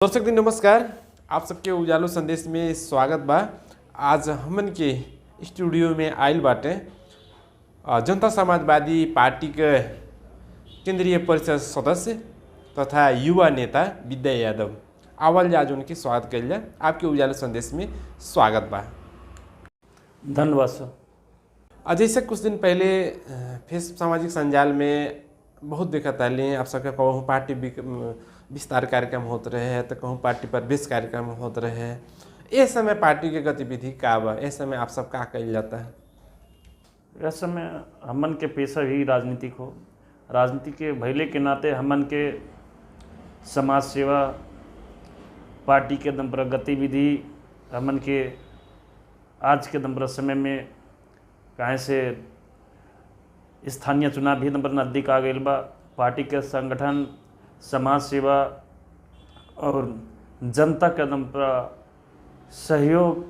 दर्शक दिन नमस्कार। आप सबके उजालो संदेश में स्वागत बा। आज हमन के स्टूडियो में आयल बाटे जनता समाजवादी पार्टी के केंद्रीय परिषद सदस्य तथा युवा नेता विद्या यादव। आवल आज उनके स्वागत कर लिया। आपके उजालो संदेश में स्वागत बा। धन्यवाद सर। जैसे कुछ दिन पहले फेस सामाजिक संजाल में बहुत देखा ताले आप सबके कहूँ पार्टी विस्तार कार्यक्रम होते रहे हैं तो कहूँ पार्टी प्रवेश कार्यक्रम होते रहे हैं। इस समय पार्टी के गतिविधि का बा, इस समय आप सब का कल जाता है? इस समय हमन के पेशा ही राजनीतिक हो, राजनीति के भैले के नाते हमन के समाज सेवा पार्टी के दम पर गतिविधि हमन के आज के दम पर समय में कहें से स्थानीय चुनाव भी नंबर नज़दीक आ गई बा। पार्टी के संगठन समाज सेवा और जनता के दम पर सहयोग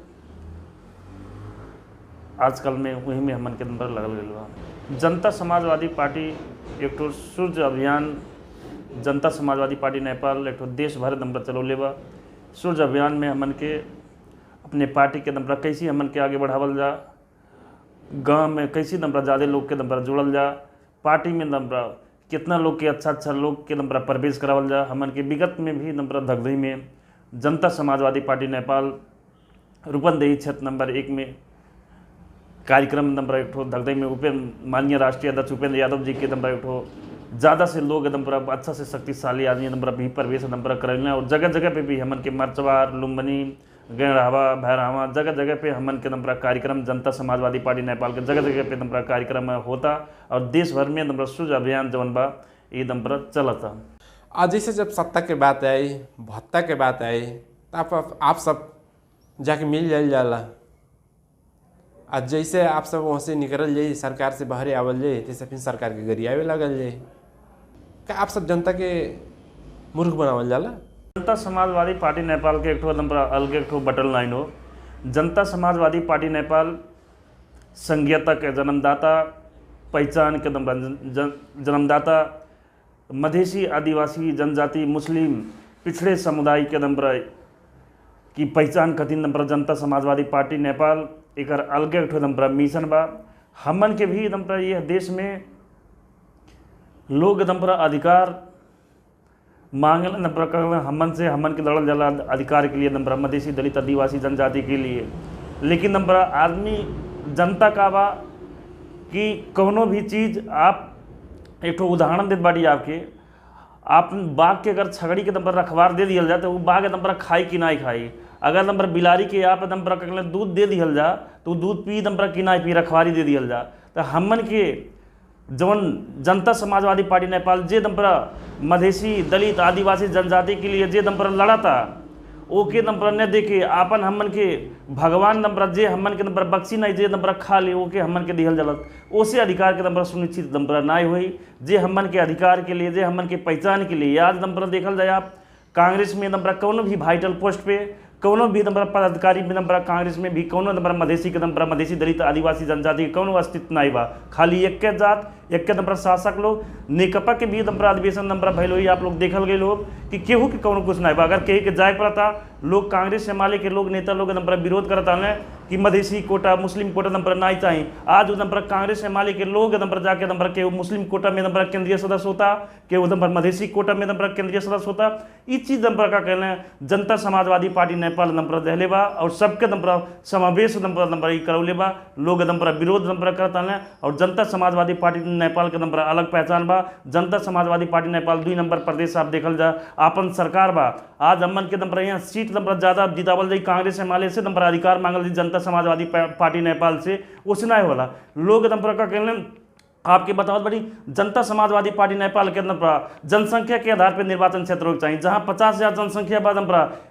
आजकल में वही में हमन के दम पर लगल गई बा। जनता समाजवादी पार्टी एक ठो सूर्य अभियान जनता समाजवादी पार्टी नेपाल एक ठो देश भर दम पर चलौले बा। सूर्य अभियान में हमन के अपने पार्टी के दम पर कैसे हमन के आगे बढ़ावल जा, गांव में कैसे दम पर ज़्यादा लोग के दम पर जुड़ल जा, पार्टी में दम पर कितना लोग के अच्छा लोग के दम पर प्रवेश करावल जा। हमन के विगत में भी दम पर धगधई में जनता समाजवादी पार्टी नेपाल रूपंदेही क्षेत्र नंबर 1 में कार्यक्रम नंबर एक ठो धगधई में माननीय राष्ट्रीय अध्यक्ष उपेंद्र यादव जी के दम पर एक ठो ज़्यादा से लोग एकदम पर अच्छा से शक्तिशाली आदमी दम पर भी प्रवेश दम पर करें और जगह जगह पे भी हमन के मर्चवार लुम्बनी गैरहवा भैरहवा जगह जगह पे हमन के दम पर कार्यक्रम जनता समाजवादी पार्टी नेपाल के जगह जगह पे दम पर कार्यक्रम होता और देश भर में दम पर सूर्य अभियान जवन बा ये दम पर चलता। आज जैसे जब सत्ता के बात आई, भत्ता के बात आई तो आप सब जाके मिल जाइल जाला। आज जैसे आप सब वहाँ से निकल जाइए सरकार से बाहर आवल जाए जैसे फिर सरकार के गरियावे लगल जाए। क्या आप सब जनता के मूर्ख बनावल जाला? जनता समाजवादी पार्टी नेपाल के एक ठो दम पर अलग एक ठो बटन लाइन हो। जनता समाजवादी पार्टी नेपाल संघीयता के जन्मदाता, पहचान के दम पर जन्मदाता, मधेसी आदिवासी जनजाति मुस्लिम पिछड़े समुदाय के दम पर की पहचान खतिन दम पर जनता समाजवादी पार्टी नेपाल एक अलग एक ठो दम पर मिशन बा। हमन के भी दम पर यह देश में लोग दम पर अधिकार मांगल दम पर हमन से हमन के लड़ल जाला अधिकार के लिए दम पर मधेसी दलित आदिवासी जनजाति के लिए। लेकिन दम पर आदमी जनता का बा कि कौनो भी चीज़ आप एक ठो उदाहरण देत बाड़ी आपके आप बाघ के अगर छगड़ी के दम पर रखवार दे दिया जाए तो वो बाघ दम पर खाई कि नहीं खाई। अगर दम पर बिलारी के आप दम पर दूध दे दिया जा तो दूध पी दम पर कि नहीं पी, रखवारी दे दिया जा। तो हमन के जवन जनता समाजवादी पार्टी नेपाल जे दम पर मधेसी दलित आदिवासी जनजाति के लिए जे दम पर लड़ा था ओके दम पर न देखे आपन हमन के भगवान दम पर जे हमन के दम पर बख्शी नहीं जे दम पर खा ले ओके हमन के दिहल जलत ओसे अधिकार के दम पर सुनिश्चित दम पर नाई हुई। जे हमन के अधिकार के लिए जे हमन के पहचान के लिए आज दम पर देखल जाए आप कांग्रेस में दम पर कौनो भी वाइटल पोस्ट पे कौनो भी दम पर पदाधिकारी भी दम पर कांग्रेस में भी कौनो दम पर मधेसी के दम पर मधेसी दलित आदिवासी जनजाति के कौनो अस्तित्व नहीं बा। खाली एक के जात एक के दम पर शासक लोग नेकपा के भी दम पर अधिवेशन दम पर भैल हुई आप लोग देखल गए लोग कि केहू के कौनो कुछ नहीं बा। अगर कहीं के जाए पड़ता लोग कांग्रेस से माले के लोग नेता लोग दम पर विरोध करता है कि मधेसी कोटा मुस्लिम कोटा दम पर नहीं चाहिए। आज दम पर कांग्रेस से माले के लोग दम पर जाके दम पर के मुस्लिम कोटा में दम पर केंद्रीय सदस्य होता के दम पर मधेसी कोटा में दम पर केंद्रीय सदस्य होता। इस चीज़ दम पर का कहना है जनता समाजवादी पार्टी नेपाल दम पर दहले बा और सबके दम पर समावेश दम पर करौले बा। लोग दम पर विरोध दम पर करता है और जनता समाजवादी पार्टी नेपाल के दम पर अलग पहचान बा। जनता समाजवादी पार्टी नेपाल 2 नंबर प्रदेश आप देखल जा आपन सरकार बा। आज हमन के दम पर यहाँ सीट दम पर ज़्यादा जितावल जाई कांग्रेस से माले से दम पर अधिकार मांगल जाई जनता समाजवादी पार्टी नेपाल से उस नहीं होला। लोग दम पर का कहने आपके बताओ बड़ी जनता समाजवादी पार्टी नेपाल के अंदर जनसंख्या के आधार पर निर्वाचन क्षेत्र होना चाहिए। जहां 50,000 जनसंख्या बाद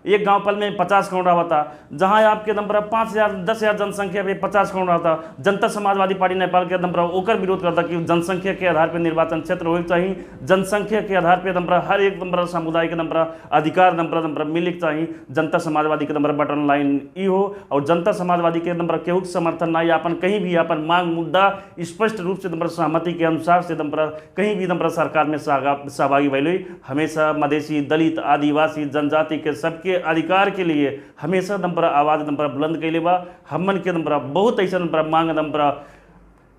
एक गांव पल में 50 करोड़ होता, जहां आपके नंबर 5,000 10,000 जनसंख्या पे 50 करोड़ होता। जनता समाजवादी पार्टी नेपाल के नंबर ओकर विरोध करता कि जनसंख्या के आधार पर निर्वाचन क्षेत्र होना चाहिए। जनसंख्या के आधार पर नंबर हर एक नंबर समुदाय के नंबर अधिकार नंबर मिले चाहिए। जनता समाजवादी के नंबर बटन लाइन ई हो और जनता समाजवादी के नंबर केहू समर्थन नहीं अपन कहीं भी अपन मांग मुद्दा स्पष्ट रूप से नंबर सहमति के अनुसार से दम पर कहीं भी दम पर सरकार में सहभागी भइल हुई। हमेशा मधेसी, दलित, आदिवासी, जनजाति के सबके अधिकार के लिए हमेशा दम पर आवाज़ दम पर बुलंद कैले बा। हमन के दम पर बहुत ऐसा दम पर मांग दम पर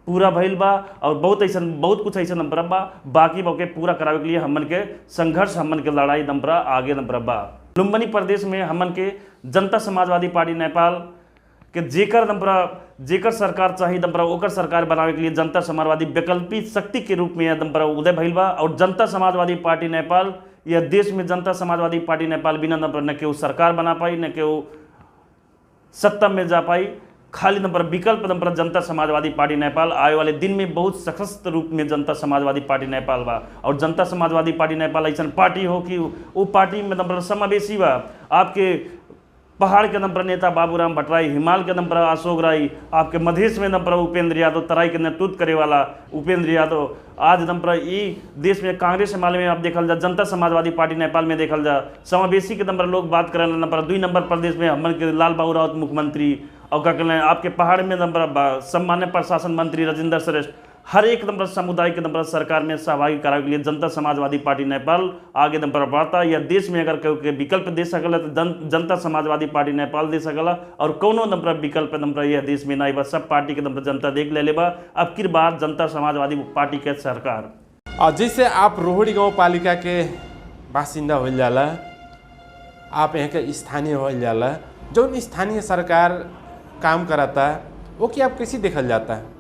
पूरा भइल बा और बहुत कुछ ऐसा नंबर बा बाकी बा के पूरा करावे के लिए हमन के संघर्ष, हमन के लड़ाई दम पर आगे नंबर बा। लुम्बिनी प्रदेश में हमन के जनता समाजवादी पार्टी नेपाल के जेकर सरकार चाहिए दम पर ओकर सरकार बनावे के लिए जनता समाजवादी वैकल्पिक शक्ति के रूप में दम पर उदय भइल बा। और जनता समाजवादी पार्टी नेपाल यह देश में जनता समाजवादी पार्टी नेपाल बिना दम पर न केहू सरकार बना पाई, न केहू सत्ता में जा पाई। खाली नंबर विकल्प नंबर जनता समाजवादी पार्टी नेपाल आए वाले दिन में बहुत सशक्त रूप में जनता समाजवादी पार्टी नेपाल बा। और जनता समाजवादी पार्टी नेपाल ऐसा पार्टी हो कि वो पार्टी में नंबर समावेशी बा। आपके पहाड़ के नंबर नेता बाबूराम भट्टराई, हिमाल के नंबर अशोक राय, आपके मधेश में नंबर उपेंद्र यादव, तराई के नेतृत्व करे वाला उपेंद्र यादव। आज नंबर ये देश में कांग्रेस माले में आप देखल जा, जनता समाजवादी पार्टी नेपाल में देखल जा समावेशी के नंबर लोग बात करें। नंबर 2 नंबर प्रदेश में हमन के लाल बाबू राउत मुख्यमंत्री, और क्या कहते हैं आपके पहाड़ में नंबर सम्मान्य प्रशासन मंत्री राजेंद्र श्रेष्ठ। हर एक नंबर समुदाय के नंबर सरकार में सहभागी करावे के लिए जनता समाजवादी पार्टी नेपाल आगे नंबर बढ़ता। या देश में अगर के विकल्प दे सकला तो जनता समाजवादी पार्टी नेपाल दे सकला। और कोनो नंबर विकल्प नंबर यह देश में नहीं बा, सब पार्टी के नंबर जनता देख ले बा। अब की बार जनता समाजवादी पार्टी के सरकार। और जैसे आप रोहिणी गाँव पालिका के बासिंदा हो जाला, आप यहाँ के स्थानीय हो जाला, जो स्थानीय सरकार काम कराता वो कि आप कैसे देखल जाता है?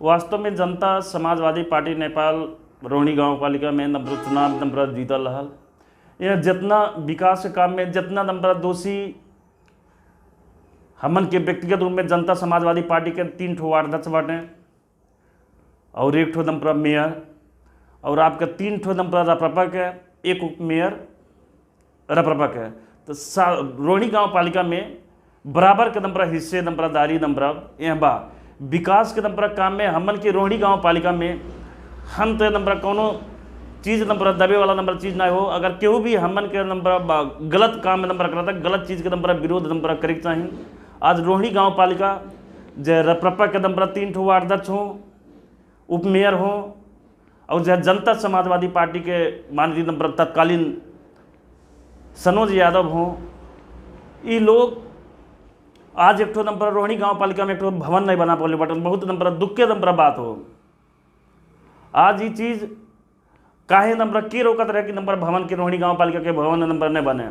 वास्तव में जनता समाजवादी पार्टी नेपाल रोहिणी गाँव पालिका में नंबर चुनाव नंबर जीतल रहा। यह जितना विकास के काम में जितना नंबर दोषी हमन के व्यक्तिगत रूप में जनता समाजवादी पार्टी के 3 ठो वार्ड अध्यक्ष बाटे और 1 ठो नंबर मेयर, और आपके 3 ठो नंबर रप्रपा के, 1 उप मेयर रप्रपा के। तो रोहिणी गाँव पालिका में बराबर के नंबर हिस्से नंबरदारी नंबर यह बा। विकास के नंबर काम में हमन के रोहिणी गाँव पालिका में हम तो नंबर कोनो चीज़ नंबर दबे वाला नंबर चीज़ ना हो। अगर केहू भी हमन के नंबर गलत काम में नंबर करता, गलत चीज़ के नंबर विरोध नंबर करे चाहिए। आज रोहिणी गाँव पालिका जय रप्रपा के नंबर 3 ठो वार्ड अध्यक्ष हो, उप मेयर हो, और जय जनता समाजवादी पार्टी के माननीय नंबर तत्कालीन सनोज यादव हो। ये लोग आज एक ठो नंबर रोहिणी गाँव पालिका में एक ठो भवन नहीं बना पाले बटन, बहुत नंबर दुख के नंबर बात हो। आज ये चीज़ काहे नंबर के रोकत रहे कि नंबर भवन के रोहिणी गाँव पालिका के भवन नंबर नहीं बने,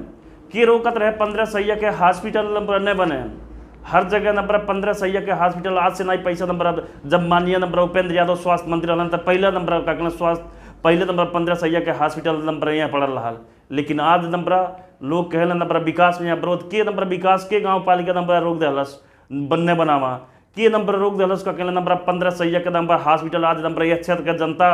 के रोकत रहे 15 सैया के हॉस्पिटल नंबर नहीं बने। हर जगह नंबर 15 सैया के हॉस्पिटल आज से नहीं पैसा नंबर जब माननीय नंबर उपेंद्र यादव स्वास्थ्य मंत्री रहन तब पहला नंबर का कहना स्वास्थ्य पहले नंबर 15 सैया के हॉस्पिटल नंबर यहाँ पड़ल रहा। लेकिन आज नंबर लोग कहले नंबर विकास में यहाँ विरोध के नंबर विकास के गाँव पालिका नंबर रोक दिलस बनने बनावा के नंबर रोक दिलस का कहले नंबर 15 सैया के नंबर हॉस्पिटल। आज नंबर यह क्षेत्र के जनता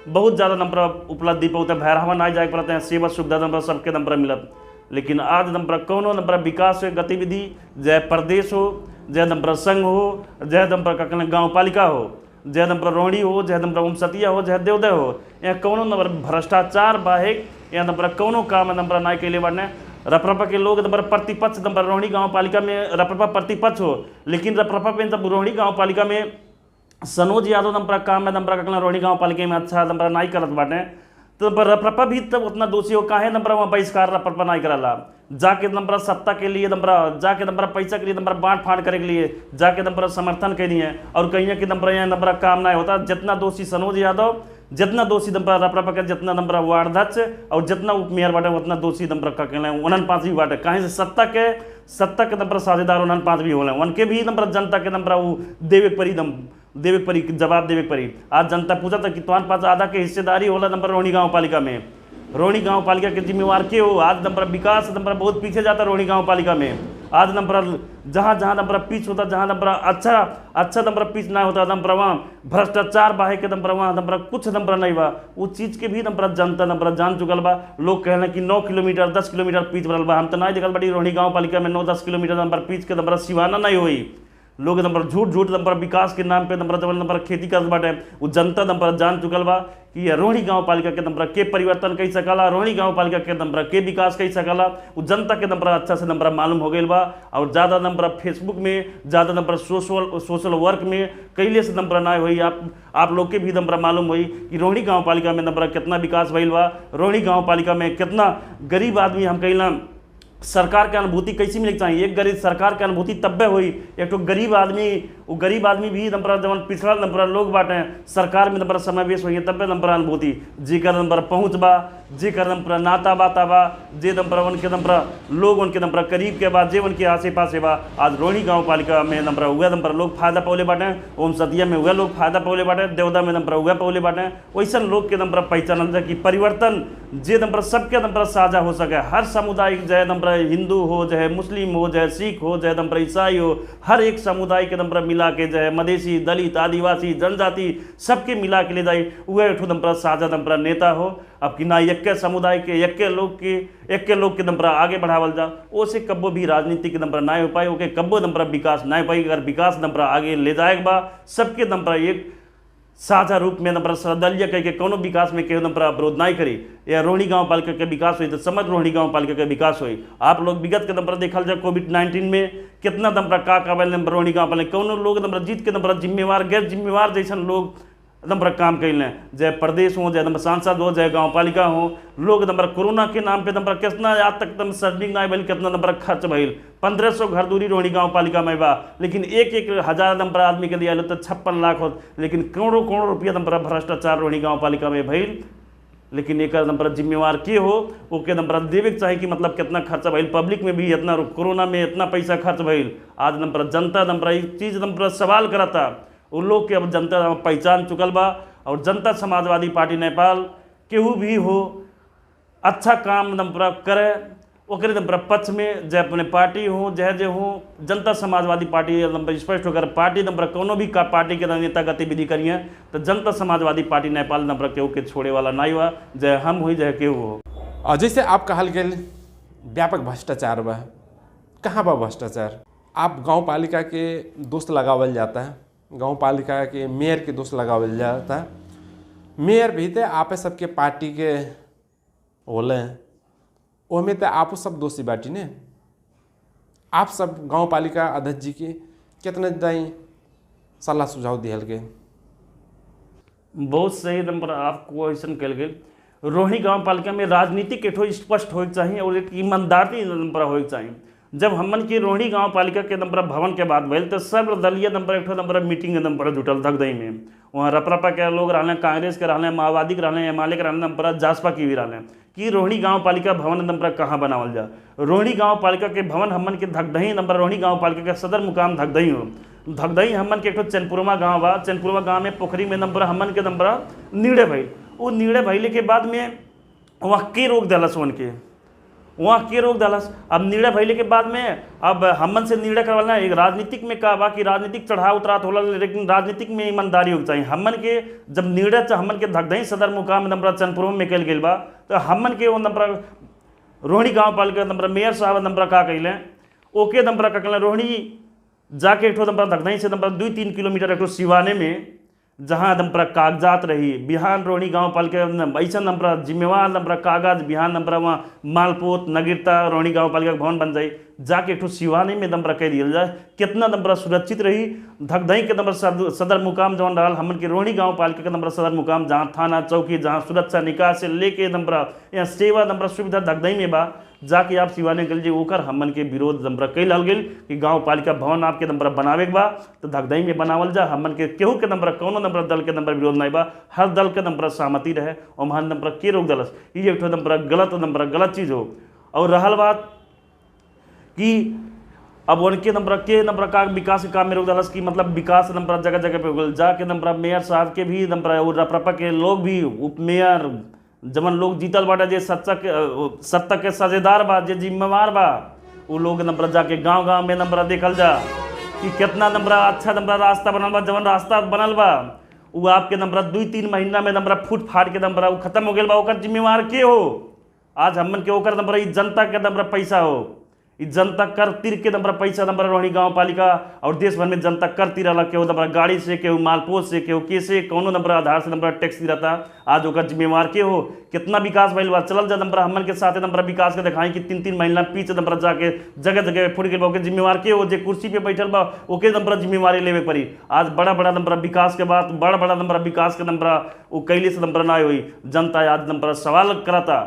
बहुत ज़्यादा नंबर उपलब्धि पाते भैरवा ना जाए पड़ते हैं, सेवा सुविधा नंबर सबके नंबर मिलत। लेकिन आज नंबर कोनो नंबर विकास गतिविधि जय प्रदेश हो, जय नंबर संघ हो, जय नंबर का कहना गाँव पालिका हो, जय नंबर रोहिणी हो, जय नंबर ओमसतिया हो, जय देवदय हो, यहाँ कोनो नंबर भ्रष्टाचार बाहेक यहाँ नंबर कोनो काम नंबर ना के लिए बढ़ने। रप्रपा के लोग नंबर प्रतिपक्ष नंबर रोहिणी गाँव पालिका में रप्रपा प्रतिपक्ष हो, लेकिन रप्रपा में जब रोहिणी गाँव पालिका में सनोज यादव नंबर काम में नंबर का रोहिणी गाँव पालिका में अच्छा नंबर नहीं करत बाटे, तो रप्रपा भी तब उतना दोषी हो काहे नंबर वहाँ बहिष्कार रप्रपा नहीं कराला। जाके नंबर सत्ता के लिए नंबर जाके नंबर पैसा के लिए नंबर बांट फाँट करे के लिए जाके नंबर समर्थन करी है, और कहीं कि नंबर यहाँ नंबर काम नहीं होता। जितना दोषी सनोज यादव, जितना दोषी नंबर रप्रपा के, जितना नंबर वार्ड अध्यक्ष और जितना उप मेयर बाटे उतना दोषी नंबर का कहना 49 भी बाटे। कहीं से सत्ता के नंबर साझेदार 49 भी होले, उनके भी नंबर जनता के नंबर वो देवे परी जवाब देवे परी। आज जनता पूछा था कि तुम्हारे पास आधा के हिस्सेदारी होला नंबर रोहिणी गाँव पालिका में, रोहिणी गाँव पालिका के जिम्मेवार के हो। आज नंबर विकास नंबर बहुत पीछे जाता रोहिणी गाँव पालिका में। आज नंबर जहाँ नंबर पीछ होता, जहाँ नंबर अच्छा नंबर पीछ ना होता, नंबर वहाँ भ्रष्टाचार बाहे के नंबर वहाँ नंबर कुछ नंबर नहीं बा। वो चीज़ के भी नंबर जनता नंबर जान चुकल बा। लोग कहना कि 9 किलोमीटर 10 किलोमीटर पीछ बनल बा, हम तो नहीं देखल बड़ी रोहिणी गाँव पालिका में 9-10 किलोमीटर नंबर पीछ के नंबर सिवाना नहीं हुई। लोग नंबर झूठ झूठ नंबर विकास के नाम पे नंबर जब नंबर खेती करत बाटे वो जनता नंबर जान चुकल बा कि रोहिणी गांव पालिका के नंबर के परिवर्तन कई सकला, रोहिणी गांव पालिका के नंबर के विकास कई सकला, वो जनता के नंबर अच्छा से नंबर मालूम हो गई बा। और ज़्यादा नंबर फेसबुक में, ज़्यादा नंबर सोशल वर्क में कैले से नंबर ना हुई। आप लोग के भी नंबर मालूम हुई कि रोहिणी गांव पालिका में नंबर कितना विकास भइल बा, रोहिणी गांव पालिका में कितना गरीब आदमी हम कहिला सरकार के अनुभूति कैसी मिले चाहिए। एक गरीब सरकार के अनुभूति तब्बे हुई, एक तो गरीब आदमी, वो गरीब आदमी भी नंबर जब पिछड़ा नंबर लोग बाटे सरकार में नंबर समावेश हुई तब्बे नंबर अनुभूति जेकर नंबर पहुँच बा, जेकर नंबर नाता बाता बा, जे नंबर उनके नंबर लोग उनके नंबर करीब के बाद जे उनके आसे पासे बा। आज रोहिणी गाँव पालिका में नंबर हुआ नंबर लोग फायदा पौले बाटे, ओम सतिया में हुआ लोग फायदा पौले बाटे, देवदा में नंबर हुआ पौले बाटे। वैसा लोग के नंबर पहचानल जाए कि परिवर्तन जे नंबर सबके नंबर साझा हो सके। हर समुदाय चाहे नंबर हिंदू हो, चाहे मुस्लिम हो, चाहे सिख हो, चाहे नंबर ईसाई हो, हर एक समुदाय के नंबर मिला के चाहे मधेसी, दलित, आदिवासी, जनजाति सबके मिला के ले जाए वह एक नंबर साझा नंबर नेता हो। अब कि ना एक समुदाय के एक लोग के नंबर आगे बढ़ावल जा, ओसे कब्बो भी राजनीति के नंबर ना हो पाए, ओके कब्बो नंबर विकास ना हो पाई। अगर विकास नंबर आगे ले जाएगा बा सबके नंबर एक साझा रूप में नंबर सर्वदलीय कह के कोनो विकास में केहू नंबर अवरोध नहीं करी। या रोहिणी गांव पालिका के विकास हुई तो समझ रोहिणी गांव पालिका के विकास हुई। आप लोग विगत के नंबर देखल जाए कोविड-19 में कितना नंबर का नंबर रोहिणी गांव पालिका कोनो लोग नंबर जीत के नंबर जिम्मेवार गैर जिम्मेवार जैसा लोग नंबर काम कैल चाहे प्रदेश हो, चाहे नंबर सांसद हो, चाहे गाँव पालिका हो। लोग नंबर कोरोना के नाम पे नंबर कितना आज तक एकदम सर्जिंग ना भइल, कितना नंबर खर्च भइल। 1500 घर दूरी रोहिणी गाँव पालिका में बा, लेकिन एक हजार नंबर आदमी के दिया तो 56 लाख हो, लेकिन करोड़ों रुपया नंबर भ्रष्टाचार रोहिणी गाँव पालिका में भइल। लेकिन एक नंबर जिम्मेवार के हो ओके नंबर देवे के चाहिए कि मतलब कितना खर्चा भइल, पब्लिक में भी इतना कोरोना में इतना पैसा खर्च भइल। आज नंबर जनता नंबर एक चीज़ नंबर सवाल करता उन लोग के अब जनता पहचान चुकल बा। और जनता समाजवादी पार्टी नेपाल केहू भी हो अच्छा काम नंबर करे ओकरे नंबर पक्ष में जय अपने पार्टी हो जय हो जनता समाजवादी पार्टी नंबर स्पष्ट होकर पार्टी नंबर कोनो भी का पार्टी के नेता गतिविधि करिए तो जनता समाजवादी पार्टी नेपाल नंबर केहू के छोड़े वाला नहीं हुआ, जय हम हुई जय केहू हो। और जैसे आप कहल गए व्यापक भ्रष्टाचार बा, कहाँ बा भ्रष्टाचार? आप गांव पालिका के दोस्त लगावल जाता है, गांव पालिका के मेयर के दोस्त लगावल जाता है। मेयर भी तो आप सबके पार्टी के होले, ओमे तो आप सब दोषी बाटी ने। आप सब गांव पालिका अध्यक्ष जी के कितने दाई सलाह सुझाव दिहल के? बहुत सही नंबर आपको ऐसा कल गए। रोहिणी गांव पालिका में राजनीतिक एठो स्पष्ट होके चाहिए और एक ईमानदारी नंबर होके चाहिए। जब हमन के रोहिणी गांव पालिका के नंबर भवन के बाद भैल तो सर्वदलीय नंबर एक नंबर मीटिंग नंबर जुटल धकदई में। वहाँ रपरपा के लोग रहने, कांग्रेस के रहने, माओवादी के रहने, एमआलए के रहने, नंबर जासपा की भी रहने कि रोहिणी गांव पालिका भवन नंबर कहाँ बनावल जा। रोहिणी गांव पालिका के भवन हमन के धकदही नंबर रोहिणी गांव पालिका के सदर मुकाम धकदही हो। धकदही हमन के एक चैनपुरमा गाँव बा, चैनपुरमा गाँव में पोखरी में नंबर हमन के नंबर नीड़े भइल। वो नीड़े भइले के बाद में वहाँ के रोक दिलस उनके, वहाँ के रोक दलस। अब निर्णय भैले के बाद में अब हमन से निर्णय करवाना एक राजनीतिक में का बा कि राजनीतिक चढ़ाव उतरात होला, लेकिन राजनीतिक में ईमानदारी हो चाहिए। हमन के जब निर्णय हमन के धकदही सदर मुकाम नंबर चंदपुर में कल गई बा तो हमन के वो नंबर रोहिणी गाँव पालिका नंबर मेयर साहब नंबर का कैलें ओके नंबर का कैलें रोहिणी जाके एक नंबर धकदही से नंबर 2-3 किलोमीटर एक सिवाने में जहाँ नंबर कागजात रही बिहान रोहिणी गाँव पालिका ऐसा नंबर जिम्मेवार नंबर कागज बिहान नंबर वहाँ मालपोत नगीरता रोहिणी गाँव पालिका भवन बन जाए जाके एक सिवाने में नंबर कह दिया जाए कितना नंबर सुरक्षित रही। धकदही के नंबर सदर मुकाम जौन रहा हमन के रोहिणी गाँव पालिका के नंबर सदर मुकाम जहाँ थाना चौकी जहाँ सुरक्षा निकास से लेके नंबर यहाँ सेवा नंबर सुविधा धकदही में बा। जाके आप सिवाने गल जी ओकर हमन के विरोध नंबर कई लाल गई कि गाँव पालिका भवन आपके नंबर बनावे के बा तो धकदही में बनावल जा। हमन के केहू के नंबर कोनो नंबर दल के नंबर विरोध नहीं बा, हर दल के नंबर सहमति रहे और वहाँ नंबर के रोक दलस ये एक नंबर गलत चीज़ हो। और रहल बात कि अब उनके नंबर के नंबर का विकास के काम में रोक दलस की मतलब विकास नंबर जगह जगह पे हो जाके नंबर मेयर साहब के भी नंबर और रपरपा के लोग भी उप मेयर जमन लोग जीतल बाटे जे सत्ता के साझेदार बा जे जिम्मेवार बा वो लोग नंबर जाके गांव में नंबर देखल जा कि कितना नंबर अच्छा नंबर रास्ता बनल बा। जवन रास्ता बनल बा वो आपके नंबर 2-3 महीना में नंबर फूट फाट के नंबर वो खत्म हो गया बा। ओकर जिम्मेवार के हो? आज हमन के ओकर नंबर जनता के नंबर पैसा हो। जनता कर तीर के नंबर पैसा नंबर रोहिणी गांव पालिका और देश भर में जनता कर तीर रहा केहू नंबर गाड़ी से केहू मालपोत से केहू कैसे कौनो नंबर आधार से नंबर टैक्स दी रहता। आज ओकर जिम्मेवार के हो कितना विकास भइल बा चलल जा नंबर हमन के साथ नंबर विकास के दिखाई कि 3-3 महीना पीछे नंबर जाके जगह जगह फुट गए ओके जिम्मेवार के हो जे कुर्सी पे बैठल बा ओके नंबर जिम्मेवारी लेवे पड़ी। आज बड़ा बड़ा नंबर विकास के बाद बड़ा बड़ा नंबर विकास के नंबर वो कैले से नंबर ना हुई। जनता आज नंबर सवाल करता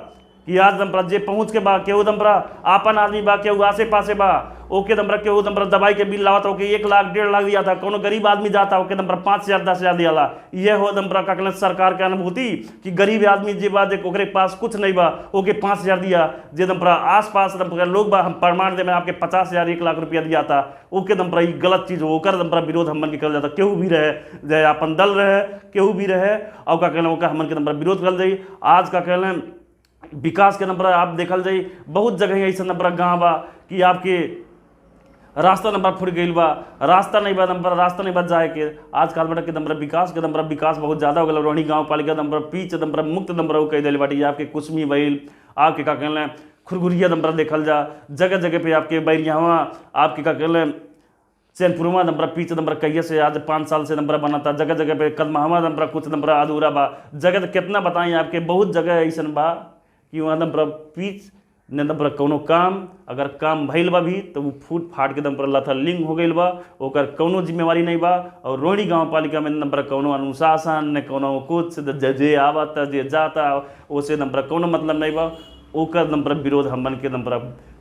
कि आज नंबर जे पहुंच के बा केहू नंबर आपन आदमी बा केहू आसे पासे बा ओके नंबर केहू नंबर दवाई के बिल लावत ओके 1 लाख 1.5 लाख दिया था। कोनो गरीब आदमी जाता ओके नंबर 5,000 10,000 दियाला। ये हो नंबर का कहना सरकार के अनुभूति कि गरीब आदमी जे बा जे ओकरे पास कुछ नहीं बा ओके 5,000 दिया। जे नंबर आस पास नंबर लोग बा हम प्रमाण दे में आपके 50,000 1 लाख रुपया दिया था ओके नंबर ये गलत चीज हो ओकर नंबर विरोध हमन के करल जाता। केहू भी रहे चाहे अपन दल रहे केहू भी रहे और का कहना ओका हमन के नंबर विरोध करल जाई। आज का कहना विकास के नंबर आप देखल जाई बहुत जगह ऐसा नंबर गाँव बा कि आपके रास्ता नंबर फुट गई बा रास्ता नहीं बा नंबर रास्ता नहीं बा जाए के। आजकल बड़ा के नंबर विकास बहुत ज़्यादा हो गया। रोहिणी गांव पालिका नंबर पीच नंबर मुक्त नंबर कह दिले बाटी आपके कुसमी भइल आपके का कहले खुरगुरिया नंबर देखल जा जगह जगह पे आपके बैरियावा आपके का कहले चैनपुरमा नंबर पीच नंबर कहिए से आज 5 साल से नंबर बना था। जगह जगह पे कदमहवा नंबर कुछ नंबर अधूरा बा जगह कितना बताएं आपके बहुत जगह ऐसा बा कि वहाँ नंबर पीच ने नंबर कौनो काम अगर काम भइल बा भी तो वो फूट फाट के नंबर लथलिंग हो गई बा ओकर कौनो जिम्मेवारी नहीं बा। और रोहिणी गांव पालिका में नंबर कौनो अनुशासन ने कौनो कुछ जे आवता जे जाता ओसे नंबर कौनो मतलब नहीं बा ओकर नंबर विरोध हमन के नंबर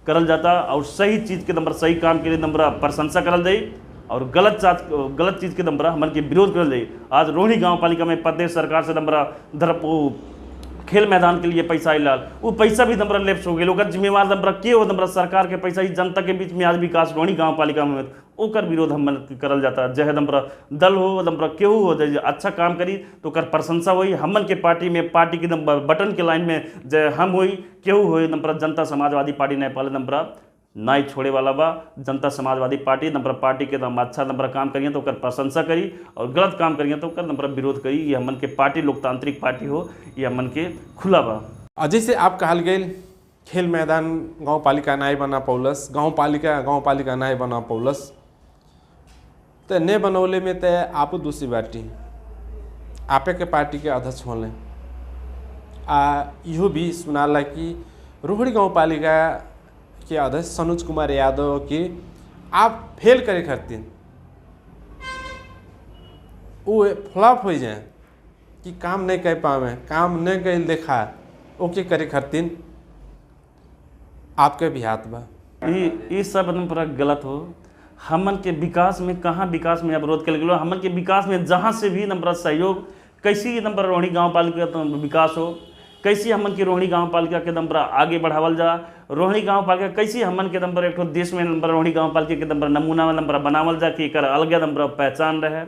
करल जाता। और सही चीज़ के नंबर सही काम के लिए नंबर प्रशंसा करल जाई और गलत चीज़ के नंबर हमन के विरोध करल जाई। आज रोहिणी गांव पालिका में प्रदेश सरकार से नंबर खेल मैदान के लिए पैसा आइलाल वो पैसा भी नंबर लेप्स हो गए ओकर जिम्मेवार नंबर के हो नंबर सरकार के पैसा ही जनता के बीच में आज विकास रोहिणी गांव पालिका में ओकर विरोध हम करल जाता। जह नंबर दल हो नंबर केहू हो जे अच्छा काम करी तो ओकर प्रशंसा हुई। हमन के पार्टी में पार्टी के नंबर बटन के लाइन में जय हम हुई केहू हो नंबर जनता समाजवादी पार्टी नेपाल नंबर नाई छोड़े वाला बा। जनता समाजवादी पार्टी नंबर पार्टी के नंबर अच्छा नंबर काम करिए तो ओकर प्रशंसा करी और गलत काम करिए तो ओकर नंबर विरोध करी। ये हमन के पार्टी लोकतांत्रिक पार्टी हो ये हमन के खुला बा। जैसे आप कहल गए खेल मैदान गांव पालिका नाई बना पौलस गांव पालिका नाई बना पौलस तो ने बनौले में तो आप दूसरी बाटी आपे के पार्टी के अध्यक्ष होले इहो भी सुनाला कि रोहिणी गांव पालिका के अध्यक्ष सनोज कुमार यादव के आप फेल करे खातिर वो फ्लॉप हो जाए कि काम नहीं कर पावे काम नहीं कर देखा ओके करे खातिर आपके भी हाथ बा। ये सब नंबर गलत हो। हमन के विकास में कहाँ विकास में अवरोध कर गलो हमन के विकास में जहाँ से भी नंबर सहयोग कैसी नंबर रोहिणी गांव पालिका तो विकास हो कैसी हमन के रोहिणी गांव पालिका के नंबर आगे बढ़ावल जा। रोहिणी गांव पालिका कैसी हमन के नंबर एक देश में नंबर रोहिणी गांव पालिका के नंबर नमूना नंबर बनावल जा कि एक अलग नंबर पहचान रहे।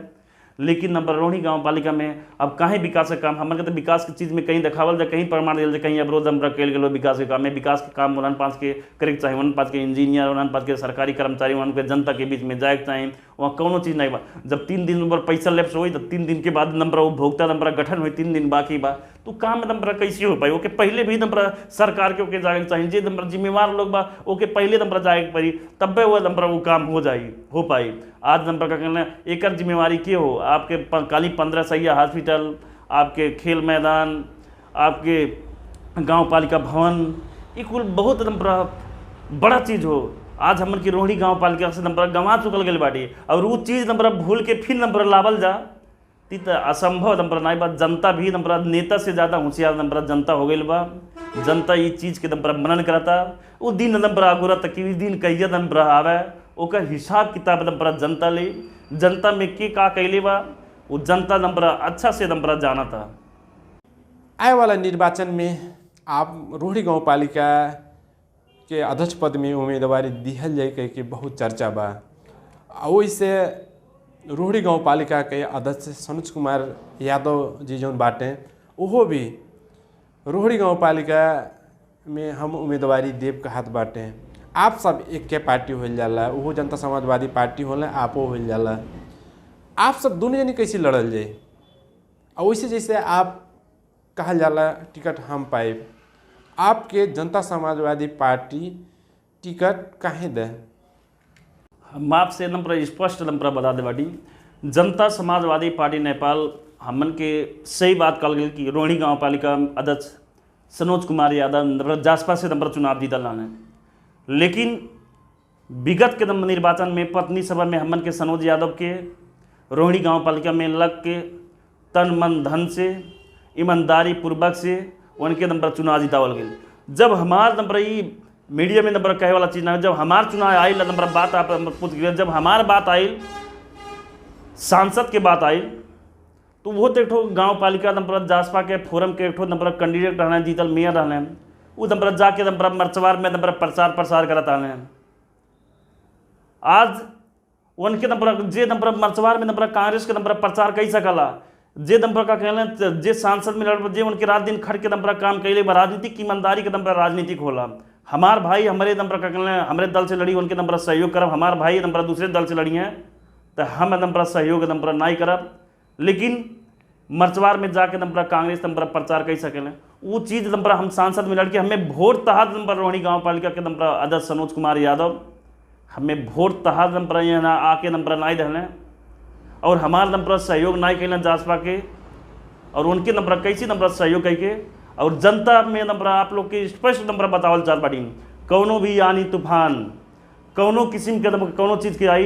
लेकिन नंबर रोहिणी गांव पालिका में अब कहीं विकास का काम हमन के तो विकास की चीज़ में कहीं दिखावल जा कहीं प्रमाण दिल कहीं अवरोध नंबर कल गलो विकास के काम में विकास के काम उन्हन पास के करे चाहे उन्हन पास के इंजीनियर उन्हन पास के सरकारी कर्मचारी उन्हन के जनता के बीच में जाए चाहिए वहाँ कौनो चीज़ नहीं बा। जब 3 दिन नंबर पैसा लेप्स हो तो 3 दिन के बाद नंबर उपभोक्ता नंबर गठन हुई 3 दिन बाकी बा तो काम नंबर कैसे हो पाई ओके पहले भी नंबर सरकार के ओके जाए चाहिए जे नंबर जिम्मेवार लोग बा ओके पहले नंबर जाए पड़ी तब वो नंबर वो काम हो पाई। आज नंबर का कहना एक जिम्मेवारी के हो आपके काली 15 सैया हॉस्पिटल आपके खेल मैदान आपके गांव पालिका भवन ये कुल बहुत नंबर बड़ा चीज़ हो। आज हमन की रोहिणी गांव पालिका से नंबर गंवा चुकल गई बाटी और वो चीज़ नंबर भूल के फिर नंबर लावल जा तो असंभव नंबर नहीं बा। जनता भी नंबर नेता से ज़्यादा होशियार नंबर जनता हो गई बा। जनता ये चीज़ के नंबर मनन करता वो दिन नंबर आगुरा तक कि दिन कहिए नंबर आवे ओकर हिसाब किताब नंबर जनता ले जनता में के का कैले बा वो जनता नंबर अच्छा से नंबर जाना था। आए वाला निर्वाचन में आप रोहिणी गांव पालिका के अध्यक्ष पद में उम्मीदवारी दिहल जाए कह के बहुत चर्चा बा। वैसे रोहिणी गांव पालिका के अध्यक्ष सनोज कुमार यादव जी जो बाटे वो भी रोहिणी गांव पालिका में हम उम्मीदवारी देव कहत बाटे। आप सब एक के पार्टी हो जाला वो जनता समाजवादी पार्टी होला आपो हो जाला आप सब दोनों जनी कैसे लड़ल जाए और वैसे जैसे आप कहल जाला टिकट हम पाए आपके जनता समाजवादी पार्टी टिकट काहे दे? हम आपसे नंबर स्पष्ट नंबर बता दे बाटी, जनता समाजवादी पार्टी नेपाल हमन के सही बात कल गई कि रोहिणी गांव पालिका अध्यक्ष सनोज कुमार यादव जासपा से नंबर चुनाव जीतल लाने, लेकिन विगत के निर्वाचन में पत्नी सभा में हमन के सनोज यादव के रोहिणी गांव पालिका में लग के तन मन धन से ईमानदारी पूर्वक से उनके नंबर चुनाव जितावल गई। जब हमार नंबर मीडिया में नंबर कहे वाला चीज़ ना, जब हमार चुनाव आई नंबर बात आप पूछ गए, जब हमार बात आई सांसद के बात आई तो वो तो एक गाँव पालिका नंबर जासपा के फोरम के एक नंबर कैंडिडेट रहने, जीतल मेयर रहने, वो नंबर जाके नंबर मर्चवार में नंबर प्रचार करत आने। आज उनके नंबर जे नंबर मर्चवार में नंबर कांग्रेस के नंबर प्रचार कई सकला, जे नंबर का कहले जे सांसद में लड़ जे उनके रात दिन खड़ के नंबर काम कैले राजनीतिक ईमानदारी के नंबर राजनीतिक होला। हमार भाई हमारे नंबर का कहले हमारे दल से लड़ी उनके नंबर सहयोग करब, हमार भाई नंबर दूसरे दल से लड़ी हैं तो हम नंबर सहयोग नंबर नहीं करब, लेकिन मर्चवार में जाके नंबर कांग्रेस नंबर प्रचार कर सकें वो चीज़ नंबर हम सांसद में लड़के हमें वोट तहत नंबर रोहिणी गाँव पालिका के नंबर अध्यक्ष सनोज कुमार यादव हमें वोट तहत नंबर यहाँ आके नंबर नहीं देने और हमार नंबर सहयोग नहीं कैलन जासपा के, और उनके नंबर कैसे नंबर सहयोग करके और जनता में नंबर आप लोग के स्पष्ट नंबर बतावल चाल बाटी, कौनो भी यानी तूफान कौनो किस्म के नंबर कौनो चीज़ के आई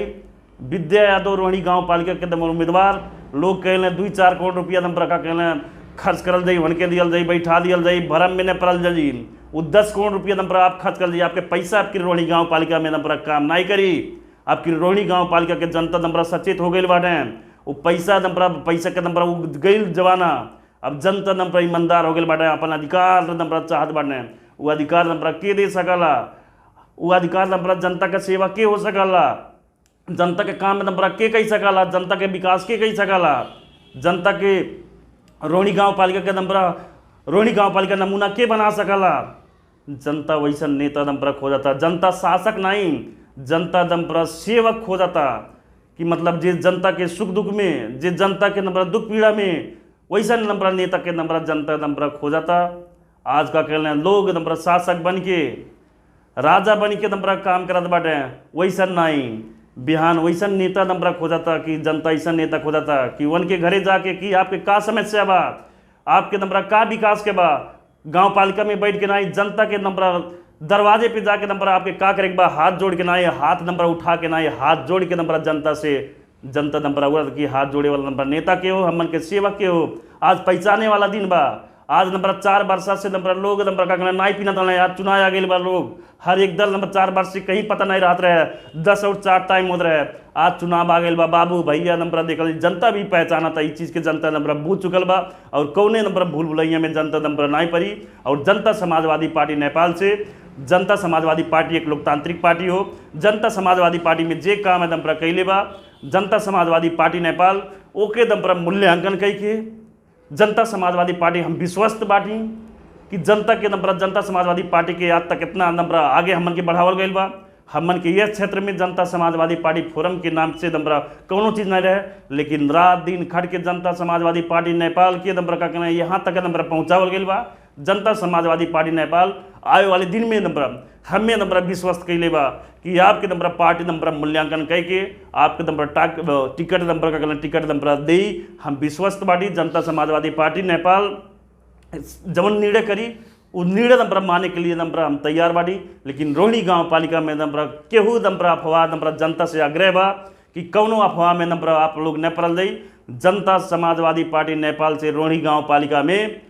विद्या यादव रोहिणी गांव पालिका के नंबर उम्मीदवार लोग कहले 2-4 करोड़ रुपया नंबर का कहले खर्च करल जाई, उनके दियल जाई, बैठा दियल जाई, भरम में न पड़ल जाई, वो 10 करोड़ रुपया नंबर आप खर्च कर लीजिए, आपके पैसा आपकी रोहिणी गांव पालिका में नंबर काम नहीं करी। आपकी रोहिणी गांव पालिका के जनता नंबर सचेत हो गई बाटे, वो पैसा के नंबर वो गई जमाना, अब जनता नंबर ईमानदार हो गई बाटे, अपन अधिकार नंबर चाहत बाटे, वो अधिकार नंबर के दे सकला, वो अधिकार नंबर जनता का सेवा के हो सकला, जनता के काम में नंबर के कही सकला, जनता के विकास के कही सकला, जनता के रोहिणी गांव पालिका के नंबर रोहिणी गांव पालिका नमूना के बना सकला। जनता वैसा नेता नंबर खोजता, जनता शासक नहीं, जनता नंबर सेवक खोजता कि मतलब जे जनता के सुख दुख में, जे जनता के नंबर दुख पीड़ा में वैसा नंबर नेता के नंबर जनता नंबर खोजता। आज का कहना लोग नंबर शासक बन के राजा बन के नंबर काम करत बाटे, वैसा नहीं, बिहान वैसा नेता नंबर खोजता कि जनता ऐसा नेता खोजता कि उनके घरे जाके कि आपके का समस्या बा, आपके नंबर का विकास के बा, गांव पालिका में बैठ के नहीं, जनता के नंबर दरवाजे पे जाके नंबर आपके का करे बा, हाथ जोड़ के नहीं, हाथ नंबर उठा के नहीं, हाथ जोड़ के नंबर जनता से जनता नंबर हुआ कि हाथ जोड़े वाला नंबर नेता के हो, हमन के सेवक के हो। आज पहचाने वाला दिन बा, आज नंबर 4 वर्ष से नंबर लोग नंबर का कहना नहीं पीना था, आज चुनाव आ गए बा, लोग हर एक दल नंबर 4 वर्ष से कहीं पता नहीं रहत रहे, 10 और 4 टाइम होते रहे, आज चुनाव आ गए बा, बाबू भैया नंबर देखल जनता भी पहचाना था, इस चीज़ के जनता नंबर बूझ चुकल बा और कौने नंबर भूल भुलैया में जनता नंबर नहीं पड़ी। और जनता समाजवादी पार्टी नेपाल से, जनता समाजवादी पार्टी एक लोकतांत्रिक पार्टी हो, जनता समाजवादी पार्टी में जे काम है नंबर कैले बा, जनता समाजवादी पार्टी नेपाल ओके नंबर मूल्यांकन कई के, जनता समाजवादी पार्टी हम विश्वस्त बाटी कि जनता के नंबर जनता समाजवादी पार्टी के आज तक इतना नंबर आगे हमन के बढ़ावल गई बा, हमन के यह क्षेत्र में जनता समाजवादी पार्टी फोरम के नाम से नंबर कोनो चीज़ नहीं रहे, लेकिन रात दिन खड़ के जनता समाजवादी पार्टी नेपाल के नंबर का कहना यहाँ तक नंबर पहुँचावल गई बा। जनता समाजवादी पार्टी नेपाल आए वाले दिन में नंबर हमें नंबर विश्वस्त कैले बा कि आपके नंबर पार्टी नंबर मूल्यांकन करके आपके नंबर टिकट नंबर का कहना टिकट नंबर दे, हम विश्वस्त बाटी। जनता समाजवादी पार्टी नेपाल जवन निर्णय करी उस निर्णय नंबर माने के लिए नंबर हम तैयार बाटी, लेकिन रोहिणी गांव पालिका में नंबर केहू नंबर अफवाह नंबर जनता से आग्रह बा कि कौनो अफवाह में नंबर आप लोग न पड़ल जाई। जनता समाजवादी पार्टी नेपाल से रोहिणी गांव पालिका में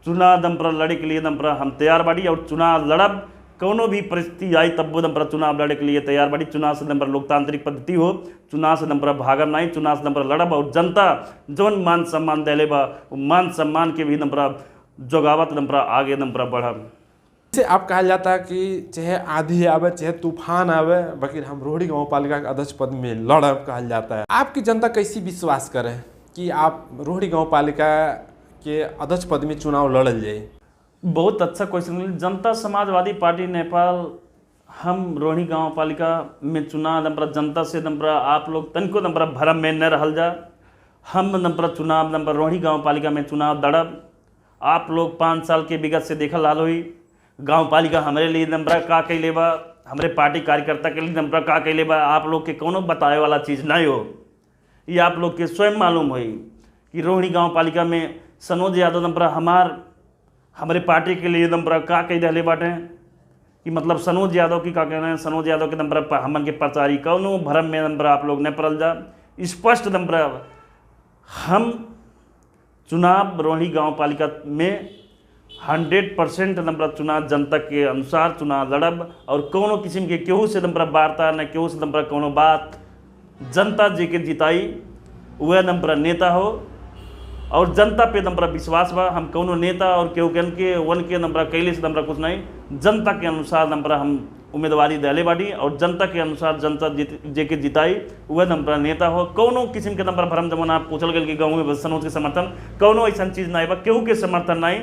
चुनाव नंबर लड़े के लिए नंबर हम तैयार बाटी और चुनाव लड़ब, कौनो भी परिस्थिति आई तब वो नंबर चुनाव लड़े के लिए तैयार बाटी। चुनाव से नंबर लोकतांत्रिक पद्धति हो, चुनाव से नंबर भागम नहीं, चुनाव से नंबर लड़ब और जनता जौन मान सम्मान दिले बा मान सम्मान के भी नंबर जोगावत नंबर आगे नंबर बढ़ब। से आप कहा जाता है कि चाहे आंधी आवे चाहे तूफान आवे, बाकी हम रोहिणी गांव पालिका के अध्यक्ष पद में लड़ब कहा जाता है। आपकी जनता कैसी विश्वास करे कि आप रोहिणी गांव पालिका के अध्यक्ष पद में चुनाव लड़ल जाए? बहुत अच्छा क्वेश्चन। जनता समाजवादी पार्टी नेपाल हम रोहिणी गांव पालिका में चुनाव नंबर जनता से नंबर आप लोग तनको नंबर भरम में न रहल जा, हम नंबर चुनाव नंबर रोहिणी गांव पालिका में चुनाव लड़ब। आप लोग 5 साल के विगत से देखल हाल हुई, गांव पालिका हमारे लिए नंबर का कैले बा, हमारे पार्टी कार्यकर्ता के लिए नंबर का कैले बा आप लोग के कोनो बताए वाला चीज़ नहीं हो। ये आप लोग के स्वयं मालूम हुई कि रोहिणी गांव पालिका में सनोज यादव नंबर हमारे पार्टी के लिए नंबर का कह रहे बाटे कि मतलब सनोज यादव की का कहना है, सनोज यादव के नंबर पर हमन के प्रचारी कौनो भरम में नंबर आप लोग न पड़ल जा। स्पष्ट नंबर हम चुनाव रोहिणी गांव पालिका में 100% नंबर चुनाव जनता के अनुसार चुनाव लड़ब और कोनो किस्म के केहू से नंबर वार्ता न केहू से नंबर कोनो बात जनता जी के जिताई वह नंबर नेता हो और जनता पे नंबर विश्वास बा। हम कोनो नेता और केहू के वन के नंबर कैले से नंबर कुछ नहीं, जनता के अनुसार नंबर हम उम्मीदवारी दिले बाटी और जनता के अनुसार जनता जे के जिताई वह नंबर नेता हो। कोनो किस्म के नंबर भरम जमुना पूछल गया कि गाँव में सनोज के समर्थन कोनो ऐसा चीज़ नहीं बा, केहू के समर्थन नहीं,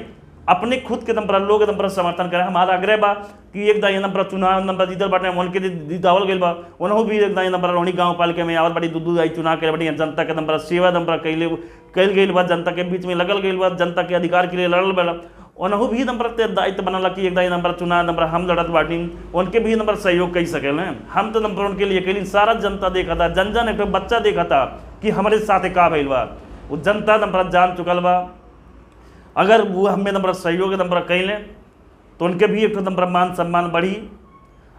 अपने खुद के नंबर लोग नंबर समर्थन करें। हमारा आग्रह बा कि एक दाई नंबर चुनाव नंबर जीतल बाटे उनके जितावल गई बा उन्हों भी एक दाई नंबर रोहिणी गांव पालिका में आवल बाटी दू दाई चुनाव करे बाटी जनता के नंबर सेवा नंबर कैल गई बा, जनता के बीच में लगल गई बा, जनता के अधिकार के लिए लड़ल बा उन्हों भी नंबर दायित्व बनला कि एक दाई नंबर चुनाव नंबर हम लड़त बाटी उनके भी नंबर सहयोग कर सके। हम तो नंबर उनके लिए कैली सारा जनता देखा था, जन जन एक बच्चा देखा था कि हमारे साथ का भइल बा, वो जनता नंबर जान चुकल बा। अगर वो हमें नंबर सहयोग नंबर कहीं लें तो उनके भी एक नंबर मान सम्मान बढ़ी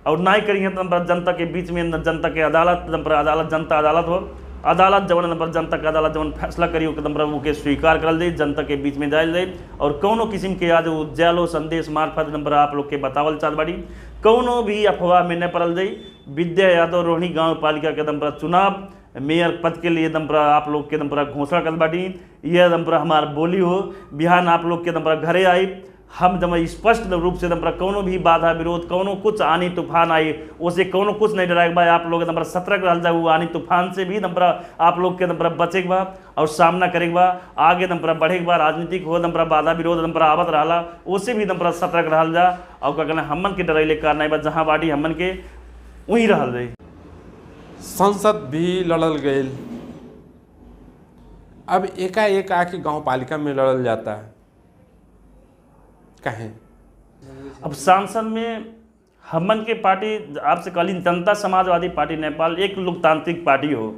और ना ही करेंगे तो नंबर जनता के बीच में जनता के अदालत नंबर अदालत जनता अदालत हो, अदालत जवन नंबर जनता के अदालत जवन फैसला करी वो नंबर वो के स्वीकार करल जाए, जनता के बीच में जायल जाए और कौनो किस्म के आज वो जैलो संदेश मार्फत नंबर आप लोग के बतावल चाहत बाड़ी कौनो भी अफवाह में न पड़ल जाए। विद्या यादव रोहिणी गाँव पालिका के नंबर चुनाव मेयर पद के लिए नंबर आप लोग के नंबर घोषणा कर बाटी, यह नंबर हमार बोली हो। बिहान आप लोग के नंबर घरे आई हम जब स्पष्ट रूप से नंबर कोनो भी बाधा विरोध कोनो कुछ आनी तूफान आई उसे कोनो कुछ नहीं डराएगा बा। आप लोग नंबर सतर्क रह जाए आनी तूफान से भी नंबर आप लोग के नंबर बचेगा बा और सामना करेगा बा, आगे नंबर बढ़ेगा बा। राजनीतिक हो नंबर बाधा विरोध नंबर आवत रहा उसे भी नंबर सतर्क रह जा और क्या कहना हमन के डरैले कार नहीं बा, जहाँ बाटी हमन के वहीं रह जाए। संसद भी लड़ल गए, अब एकाएक आके गांव पालिका में लड़ल जाता है, कहें अब सांसद में हमन के पार्टी आपसे कहली जनता समाजवादी पार्टी नेपाल एक लोकतांत्रिक पार्टी हो।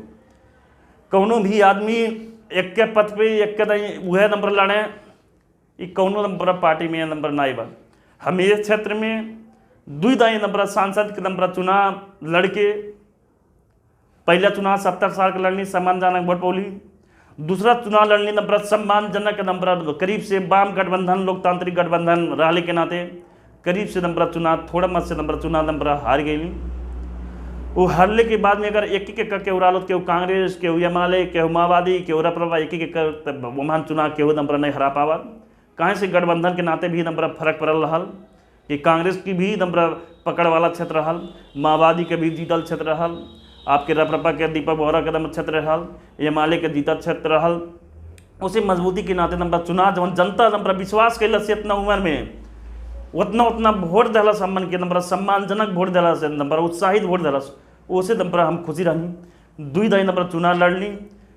कौनो भी आदमी एक के पद पे एक के नहीं वह नंबर लड़े ये कौनो नंबर पार्टी में नंबर नहीं बा। हम ये क्षेत्र में दुई दाई नंबर सांसद के नंबर चुनाव लड़के पहला चुनाव 70 साल के लड़नी सम्मानजनक वोट पौली, दूसरा चुनाव लड़नी नंबर सम्मानजनक नंबर करीब से वाम गठबंधन लोकतांत्रिक गठबंधन रहने के नाते करीब से नंबर चुनाव थोड़ा मत से नंबर चुनाव नंबर हार गई। वो हारने के बाद में अगर एक एक करके उड़ालत केहू कांग्रेस केहू एमाले केहू माओवादी केहू रपरवा एक एक कर वमान चुनाव केहू नंबर नहीं हरा पावा। कहाँ से गठबंधन के नाते भी नंबर फर्क पड़ल रहा कि कांग्रेस की भी नंबर पकड़ वाला क्षेत्र रहा, माओवादी के भी जीतल क्षेत्र रहा, आपके रपरपा के दीपक बोहरा के नंबर क्षेत्र रहा, एमाले के जीतल क्षेत्र रहा। उसे मजबूती के नाते नंबर चुनाव जब जनता नंबर विश्वास कैल से इतना उम्र में उतना उतना वोट दिलस हमन के नंबर सम्मानजनक वोट दिलस नंबर उत्साहित वोट दिलस उसे नंबर हम खुशी रही। दुई दाई नंबर चुनाव लड़ली,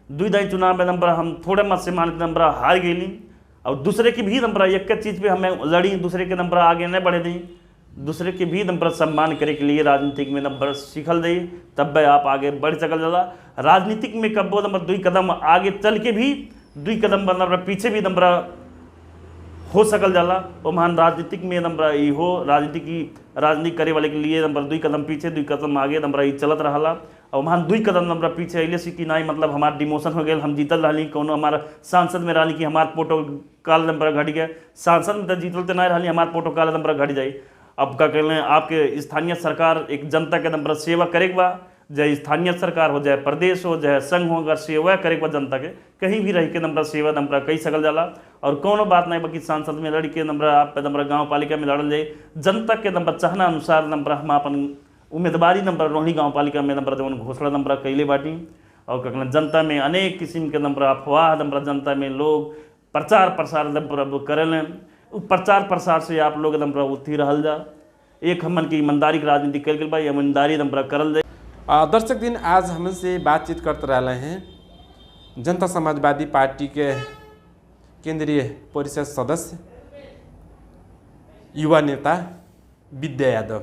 दुई दाई चुनाव में नंबर हम थोड़े मत से मान के नंबर हार गई और दूसरे की भी नंबर एक चीज़ पे हमें लड़ी दूसरे के नंबर आगे नहीं बढ़े दी, दूसरे के भी नंबर सम्मान करे के लिए राजनीतिक में नंबर सीखल दी तब आप आगे बढ़ सकल जाला। राजनीतिक में कब नंबर दुई कदम आगे चल के भी दुई कदम नंबर पीछे भी नंबर हो सकल जाला। और महान राजनीतिक में नंबर ये हो राजनीति करे वाले के लिए नंबर दुई कदम पीछे दुई कदम आगे नंबर ये चलत रहा और महान दुई कदम नंबर पीछे अले से कि नहीं मतलब हमार डिमोशन हो गया हम जीतल रही कोनो हमारा सांसद में रही कि हमार प्रोटोकॉल नंबर घट गया, सांसद में तो जीतल तो नहीं रही हमार प्रोटोकॉल नंबर घट जाए। अब क्या कहते हैं आपके स्थानीय सरकार एक जनता के नंबर सेवा करेगा, चाहे स्थानीय सरकार हो चाहे प्रदेश हो चाहे संघ हो, अगर सेवा करेगा जनता के कहीं भी रह के नंबर सेवा नंबर कई सकल जाला और कोनो बात नहीं बाकी सांसद में लड़ के नंबर आप नंबर गाँव पालिका में लड़ल जाए जनता के नंबर चाहना अनुसार नंबर हम अपन उम्मीदवारी नंबर रोहिणी गाँव पालिका में नंबर जब घोषणा नंबर कैले बाटी और क्या कहना जनता में अनेक किस्म के नंबर अफवाह नंबर जनता में लोग प्रचार प्रसार नंबर करें प्रचार प्रसार से आप लोग नंबर उठी रहल जा एक हमन की ईमानदारी की राजनीति कर गई बा ईमानदारी नंबर करल जाए। दर्शक दिन आज हमसे बातचीत करते रहे हैं जनता समाजवादी पार्टी के केंद्रीय परिषद सदस्य युवा नेता विद्या यादव।